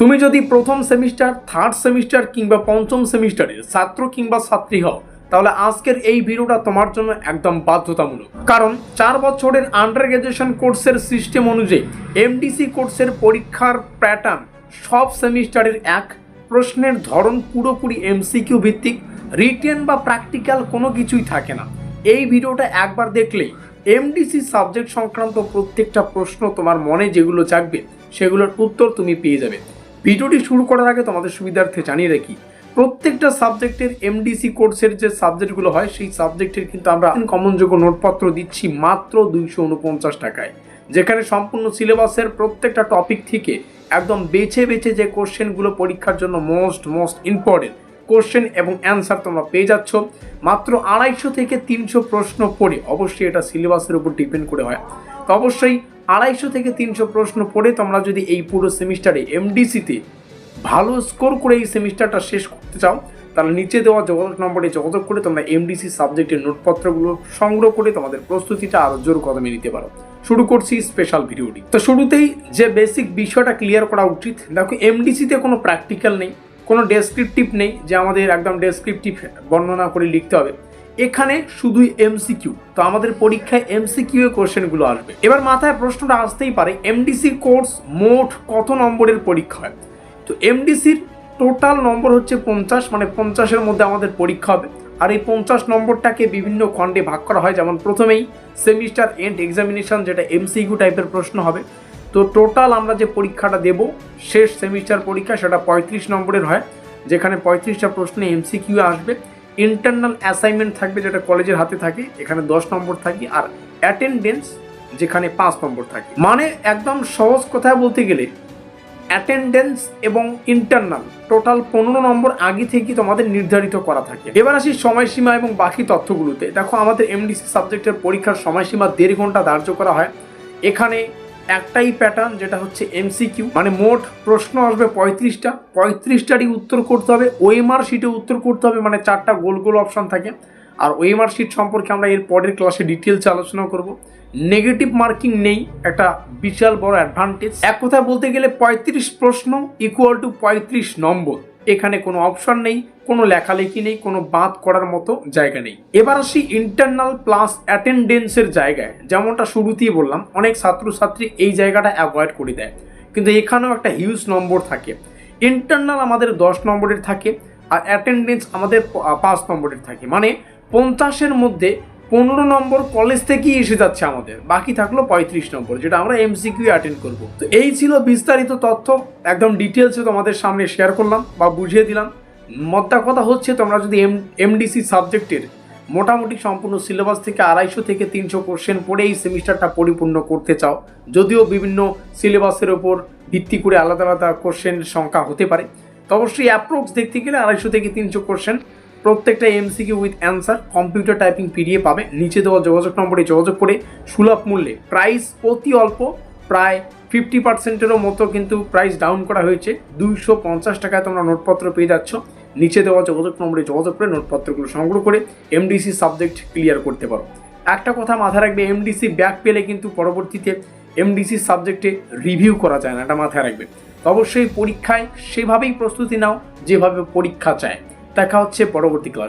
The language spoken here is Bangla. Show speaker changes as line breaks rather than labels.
তুমি যদি প্রথম সেমিস্টার, থার্ড সেমিস্টার কিংবা পঞ্চম সেমিস্টারের ছাত্র কিংবা ছাত্রী হও, তাহলে আজকের এই ভিডিওটা তোমার জন্য একদম বাধ্যতামূলক। কারণ 4 বছরের আন্ডার গ্র্যাজুয়েশন কোর্সের সিস্টেম অনুযায়ী এমডিসি কোর্সের পরীক্ষার প্যাটার্ন সব সেমিস্টারের এক, প্রশ্নের ধরন পুরোপুরি এমসিকিউ ভিত্তিক, রিটেন বা প্র্যাকটিক্যাল কোনো কিছুই থাকে না। এই ভিডিওটা একবার দেখলেই এমডিসি সাবজেক্ট সংক্রান্ত প্রত্যেকটা প্রশ্ন তোমার মনে যেগুলো জাগবে সেগুলোর উত্তর তুমি পেয়ে যাবে। ভিডিওটি শুরু করার আগে তোমাদের সুবিধার্থে জানিয়ে রাখি, প্রত্যেকটা সাবজেক্টের এমডিসি কোর্সের যে সাবজেক্টগুলো হয় সেই সাবজেক্টের কিন্তু আমরা কমনযোগ্য নোটপত্র দিচ্ছি মাত্র 249 টাকায়, যেখানে সম্পূর্ণ সিলেবাসের প্রত্যেকটা টপিক থেকে একদম বেছে বেছে যে কোশ্চেনগুলো পরীক্ষার জন্য মোস্ট ইম্পর্টেন্ট কোশ্চেন এবং অ্যান্সার তোমরা পেয়ে যাচ্ছ। মাত্র 250 থেকে 300 প্রশ্ন পড়ে, অবশ্যই এটা সিলেবাসের উপর ডিপেন্ড করে হয়, তো অবশ্যই 250 থেকে 300 প্রশ্ন পড়ে তোমরা যদি এই পুরো সেমিস্টারে এমডিসিতে ভালো স্কোর করে এই সেমিস্টারটা শেষ করতে চাও, তাহলে নিচে দেওয়া যোগাযোগ নম্বরে যোগাযোগ করে তোমরা এমডিসি সাবজেক্টের নোটপত্রগুলো সংগ্রহ করে তোমাদের প্রস্তুতিটা আরও জোর কদমে নিতে পারো। শুরু করছি স্পেশাল ভিডিওটি। তো শুরুতেই যে বেসিক বিষয়টা ক্লিয়ার করা উচিত, দেখো এমডিসিতে কোনো প্র্যাকটিক্যাল নেই, কোনো ডেসক্রিপটিভ নেই যে আমাদের একদম ডেসক্রিপটিভ বর্ণনা করে লিখতে হবে। এখানে শুধুই এমসিকিউ। তো আমাদের পরীক্ষায় এমসিকিউ এর কোশ্চেনগুলো আসবে। এবার মাথায় প্রশ্নটা আসতেই পারে, এমডিসি কোর্স মোট কত নম্বরের পরীক্ষা হয়? তো এমডিসির টোটাল নম্বর হচ্ছে 50, মানে 50-এর মধ্যে আমাদের পরীক্ষা হবে। আর এই 50 নম্বরটাকে বিভিন্ন খণ্ডে ভাগ করা হয়। যেমন প্রথমেই সেমিস্টার এন্ড এক্সামিনেশন, যেটা এমসিকিউ টাইপের প্রশ্ন হবে। তো টোটাল আমরা যে পরীক্ষাটা দেব শেষ সেমিস্টার পরীক্ষা, সেটা 35 নম্বরের হয়, যেখানে 35টা প্রশ্নে এমসিকিউ আসবে। ইন্টারনাল অ্যাসাইনমেন্ট থাকবে, যেটা কলেজের হাতে থাকে, এখানে 10 নম্বর থাকে। আর অ্যাটেন্ডেন্স, যেখানে 5 নম্বর থাকে। মানে একদম সহজ কথায় বলতে গেলে অ্যাটেন্ডেন্স এবং ইন্টারনাল টোটাল 15 নম্বর আগে থেকেই তোমাদের নির্ধারিত করা থাকে। এবার আসি সময়সীমা এবং বাকি তথ্যগুলোতে। দেখো আমাদের এমডিসি সাবজেক্টের পরীক্ষার সময়সীমা 1.5 ঘন্টা ধার্য করা হয়। এখানে একটাই প্যাটার্ন, যেটা হচ্ছে এমসিকিউ, মানে মোট প্রশ্ন আসবে 35টারই উত্তর করতে হবে। ওএমআর শিটে উত্তর করতে হবে, মানে 4টা গোল গোল অপশন থাকে। আর ওএমআর শিট সম্পর্কে আমরা এর পরের ক্লাসে ডিটেলসে আলোচনা করব। নেগেটিভ মার্কিং নেই, একটা বিশাল বড় অ্যাডভান্টেজ। এক কথায় বলতে গেলে 35 প্রশ্ন ইকুয়াল টু 35 নম্বর। এখানে কোনো অপশন নেই, কোনো লেখালেখি নেই, কোনো বাদ করার মতো জায়গা নেই। এবার আসি ইন্টারনাল প্লাস অ্যাটেন্ডেন্সের জায়গায়। যেমনটা শুরুতেই বললাম, অনেক ছাত্রছাত্রী এই জায়গাটা অ্যাভয়েড করে দেয়, কিন্তু এখানেও একটা হিউজ নম্বর থাকে। ইন্টারনাল আমাদের 10 নম্বরের থাকে, আর অ্যাটেন্ডেন্স আমাদের 5 নম্বরের থাকে। মানে 50-এর মধ্যে 15 নম্বর কলেজ থেকেই এসে যাচ্ছে আমাদের, বাকি থাকলো 35 নম্বর, যেটা আমরা এমসিকিউ অ্যাটেন্ড করব। তো এই ছিল বিস্তারিত তথ্য, একদম ডিটেলসে তোমাদের সামনে শেয়ার করলাম বা বুঝিয়ে দিলাম। মোদ্দা কথা হচ্ছে, তোমরা যদি এমডিসি সাবজেক্টের মোটামুটি সম্পূর্ণ সিলেবাস থেকে 250 থেকে 300 কোশ্চেন পড়ে এই সেমিস্টারটা পরিপূর্ণ করতে চাও, যদিও বিভিন্ন সিলেবাসের ওপর ভিত্তি করে আলাদা আলাদা কোশ্চেনের সংখ্যা হতে পারে, তো অবশ্যই অ্যাপ্রক্স দেখতে গেলে 250 থেকে 300 কোশ্চেন, প্রত্যেকটা MCQ with answer, computer typing PDF পাবে। নিচে দেওয়া যোগাযোগ নম্বরে যোগাযোগ করে সুলভ মূল্যে, প্রাইস অতি অল্প, প্রায় 50%-এরও মতো কিন্তু প্রাইস ডাউন করা হয়েছে, 250 টাকায় তোমরা নোটপত্র পেয়ে যাচ্ছ। নিচে দেওয়া যোগাযোগ নম্বরে যোগাযোগ করে নোটপত্রগুলো সংগ্রহ করে এমডিসি সাবজেক্ট ক্লিয়ার করতে পারো। একটা কথা মাথায় রাখবে, এমডিসি ব্যাক পেলে কিন্তু পরবর্তীতে এমডিসি সাবজেক্টে রিভিউ করা যায় না, এটা মাথায় রাখবে। তো অবশ্যই পরীক্ষায় সেভাবেই প্রস্তুতি নাও যেভাবে পরীক্ষা চায়। দেখা হচ্ছে পরবর্তী ক্লাস।